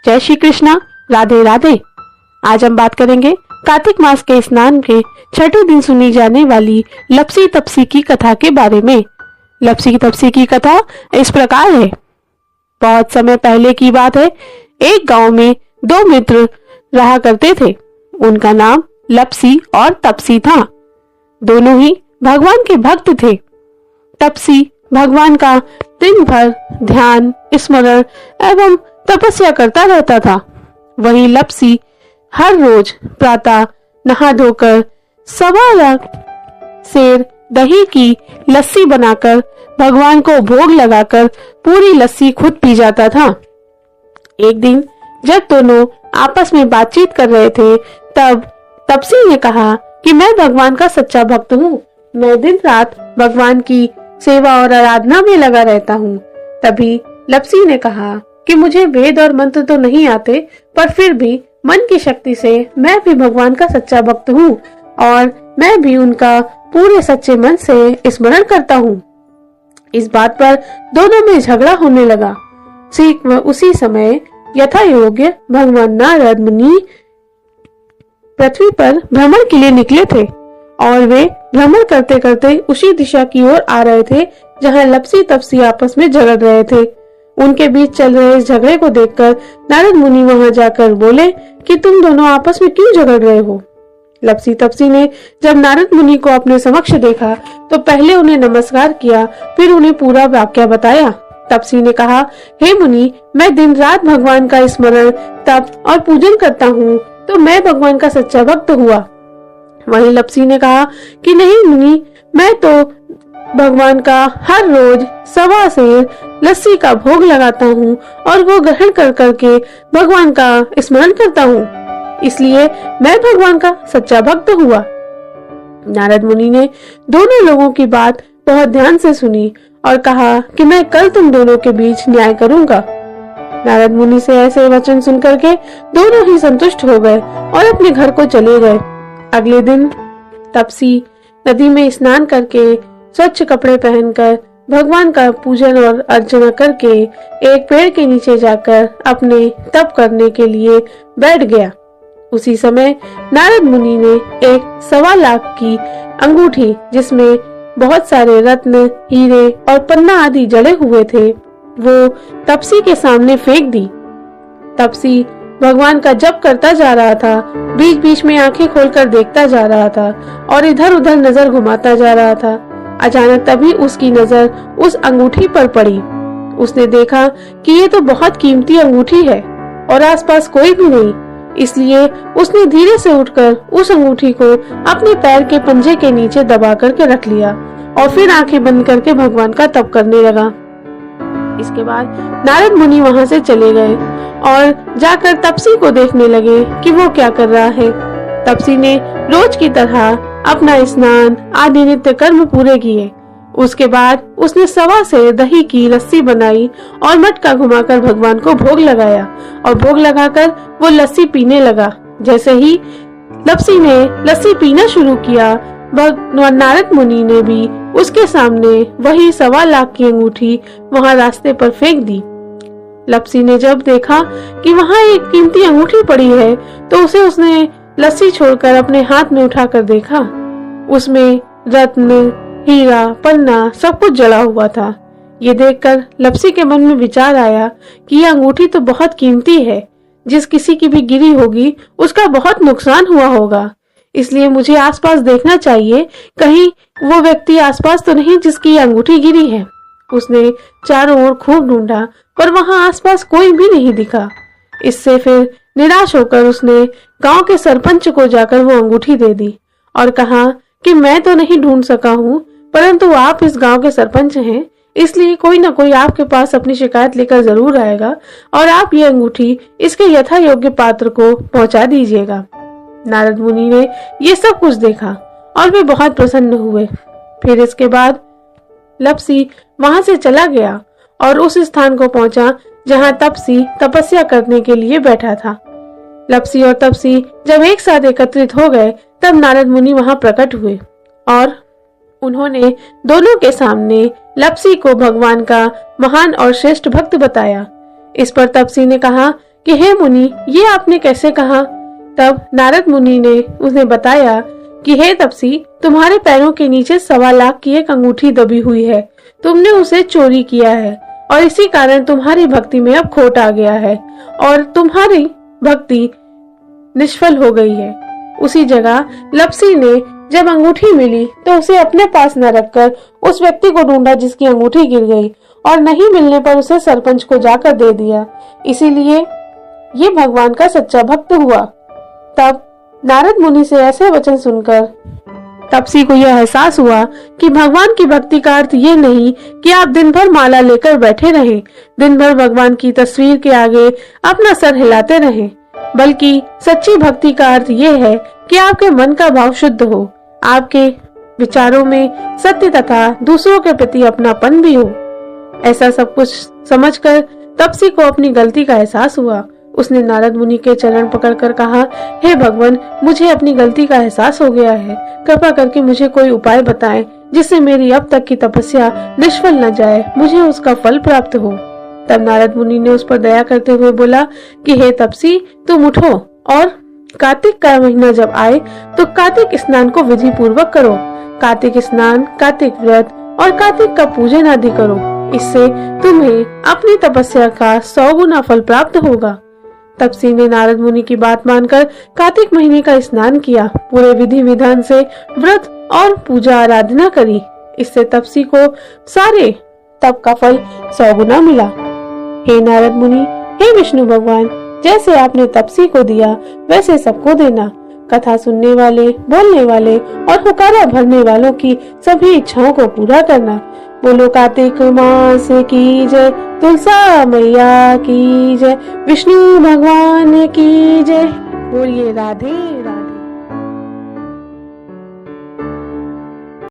जय श्री कृष्णा, राधे राधे। आज हम बात करेंगे कार्तिक मास के स्नान के छठे दिन सुनी जाने वाली लपसी तपसी की कथा के बारे में। लपसी तपसी की कथा इस प्रकार है। बहुत समय पहले की बात है। एक गांव में दो मित्र रहा करते थे। उनका नाम लपसी और तपसी था। दोनों ही भगवान के भक्त थे। तपसी भगवान का दिन भर ध्यान, स्मरण एवं तपस्या करता रहता था। वही लपसी हर रोज प्रातः नहा धोकर 1.25 लाख सेर दही की लस्सी बनाकर भगवान को भोग लगाकर पूरी लस्सी खुद पी जाता था। एक दिन जब दोनों आपस में बातचीत कर रहे थे, तब तपसी ने कहा कि मैं भगवान का सच्चा भक्त हूँ। मैं दिन रात भगवान की सेवा और आराधना में लगा रहता हूँ। तभी लपसी ने कहा कि मुझे वेद और मंत्र तो नहीं आते, पर फिर भी मन की शक्ति से मैं भी भगवान का सच्चा भक्त हूँ और मैं भी उनका पूरे सच्चे मन से स्मरण करता हूँ। इस बात पर दोनों में झगड़ा होने लगा। उसी समय यथा योग्य भगवान नारद मुनि पृथ्वी पर भ्रमण के लिए निकले थे और वे भ्रमण करते करते उसी दिशा की ओर आ रहे थे जहाँ लपसी तपसी आपस में झगड़ रहे थे। उनके बीच चल रहे इस झगड़े को देखकर नारद मुनि वहां जाकर बोले कि तुम दोनों आपस में क्यों झगड़ रहे हो। लपसी तपसी ने जब नारद मुनि को अपने समक्ष देखा तो पहले उन्हें नमस्कार किया, फिर उन्हें पूरा वाक्य बताया। तपसी ने कहा, हे मुनि, मैं दिन रात भगवान का स्मरण, तप और पूजन करता हूँ, तो मैं भगवान का सच्चा भक्त हुआ। वहीं लपसी ने कहा कि नहीं मुनि, मैं तो भगवान का हर रोज 1.25 सेर लस्सी का भोग लगाता हूँ और वो ग्रहण कर करके भगवान का स्मरण करता हूँ, इसलिए मैं भगवान का सच्चा भक्त हुआ। नारद मुनि ने दोनों लोगों की बात बहुत ध्यान से सुनी और कहा कि मैं कल तुम दोनों के बीच न्याय करूंगा। नारद मुनि से ऐसे वचन सुन करके दोनों ही संतुष्ट हो गए और अपने घर को चले गए। अगले दिन तपसी नदी में स्नान करके स्वच्छ कपड़े पहनकर भगवान का पूजन और अर्चना करके एक पेड़ के नीचे जाकर अपने तप करने के लिए बैठ गया। उसी समय नारद मुनि ने एक 1.25 लाख की अंगूठी, जिसमें बहुत सारे रत्न, हीरे और पन्ना आदि जड़े हुए थे, वो तपसी के सामने फेंक दी। तपसी भगवान का जप करता जा रहा था, बीच बीच में आंखें खोलकर देखता जा रहा था और इधर उधर नजर घुमाता जा रहा था। अचानक तभी उसकी नजर उस अंगूठी पर पड़ी। उसने देखा कि ये तो बहुत कीमती अंगूठी है और आसपास कोई भी नहीं, इसलिए उसने धीरे से उठकर उस अंगूठी को अपने पैर के पंजे के नीचे दबा करके रख लिया और फिर आंखें बंद करके भगवान का तप करने लगा। इसके बाद नारद मुनि वहां से चले गए और जाकर तपसी को देखने लगे कि वो क्या कर रहा है। तपसी ने रोज की तरह अपना स्नान आदि नित्य कर्म पूरे किए। उसके बाद उसने 1.25 सेर दही की लस्सी बनाई और मटका घुमाकर भगवान को भोग लगाया और भोग लगाकर वो लस्सी पीने लगा। जैसे ही लपसी ने लस्सी पीना शुरू किया, भगवान नारद मुनि ने भी उसके सामने वही 1.25 लाख की अंगूठी वहां रास्ते पर फेंक दी। लपसी ने जब देखा कि वहां एक कीमती अंगूठी पड़ी है, तो उसने लस्सी छोड़कर अपने हाथ में उठाकर देखा। उसमें रत्न, हीरा, पन्ना सब कुछ जड़ा हुआ था। ये देखकर लपसी के मन में विचार आया कि यह अंगूठी तो बहुत कीमती है, जिस किसी की भी गिरी होगी उसका बहुत नुकसान हुआ होगा, इसलिए मुझे आसपास देखना चाहिए, कहीं वो व्यक्ति आसपास तो नहीं जिसकी अंगूठी गिरी है। उसने चारों ओर खूब ढूंढा, पर वहां आसपास कोई भी नहीं दिखा। इससे फिर निराश होकर उसने गांव के सरपंच को जाकर वो अंगूठी दे दी और कहा कि मैं तो नहीं ढूंढ सका हूँ, परंतु आप इस गांव के सरपंच हैं, इसलिए कोई ना कोई आपके पास अपनी शिकायत लेकर जरूर आएगा और आप ये अंगूठी इसके यथा योग्य पात्र को पहुंचा दीजिएगा। नारद मुनि ने ये सब कुछ देखा और वे बहुत प्रसन्न हुए। फिर इसके बाद लपसी वहां से चला गया और उस स्थान को पहुंचा जहां तपसी तपस्या करने के लिए बैठा था। लपसी और तपसी जब एक साथ एकत्रित हो गए, तब नारद मुनि वहां प्रकट हुए और उन्होंने दोनों के सामने लपसी को भगवान का महान और श्रेष्ठ भक्त बताया। इस पर तपसी ने कहा कि हे मुनि, ये आपने कैसे कहा? तब नारद मुनि ने उन्हें बताया कि हे तपसी, तुम्हारे पैरों के नीचे 1.25 लाख की एक अंगूठी दबी हुई है। तुमने उसे चोरी किया है और इसी कारण तुम्हारी भक्ति में अब खोट आ गया है और तुम्हारी भक्ति निष्फल हो गई है। उसी जगह लप्सी ने जब अंगूठी मिली तो उसे अपने पास न रखकर उस व्यक्ति को ढूंढा जिसकी अंगूठी गिर गई और नहीं मिलने पर उसे सरपंच को जाकर दे दिया। इसीलिए ये भगवान का सच्चा भक्त हुआ। तब नारद मुनि से ऐसे वचन सुनकर तपसी को यह एहसास हुआ कि भगवान की भक्ति का अर्थ ये नहीं कि आप दिन भर माला लेकर बैठे रहें, दिन भर भगवान की तस्वीर के आगे अपना सर हिलाते रहें, बल्कि सच्ची भक्ति का अर्थ ये है कि आपके मन का भाव शुद्ध हो, आपके विचारों में सत्य तथा दूसरों के प्रति अपनापन भी हो। ऐसा सब कुछ समझकर तपसी को अपनी गलती का एहसास हुआ। उसने नारद मुनि के चरण पकड़कर कहा, हे भगवान, मुझे अपनी गलती का एहसास हो गया है। कृपा करके मुझे कोई उपाय बताएं जिससे मेरी अब तक की तपस्या निष्फल न जाए, मुझे उसका फल प्राप्त हो। तब नारद मुनि ने उस पर दया करते हुए बोला कि हे तपसी, तुम उठो और कार्तिक का महीना जब आए तो कार्तिक स्नान को विधि पूर्वक करो। कार्तिक स्नान, कार्तिक व्रत और कार्तिक का पूजन आदि करो। इससे तुम्हें अपनी तपस्या का 100 गुना फल प्राप्त होगा। तपसी ने नारद मुनि की बात मानकर कार्तिक महीने का स्नान किया, पूरे विधि विधान से व्रत और पूजा आराधना करी। इससे तपसी को सारे तप का फल 100 गुना मिला। हे नारद मुनि, हे विष्णु भगवान, जैसे आपने तपसी को दिया वैसे सबको देना। कथा सुनने वाले, बोलने वाले और हुकारा भरने वालों की सभी इच्छाओं को पूरा करना। बोलो कार्तिक मास की जय, तुलसा मैया की जय, विष्णु भगवान की जय। बोलिए राधे राधे।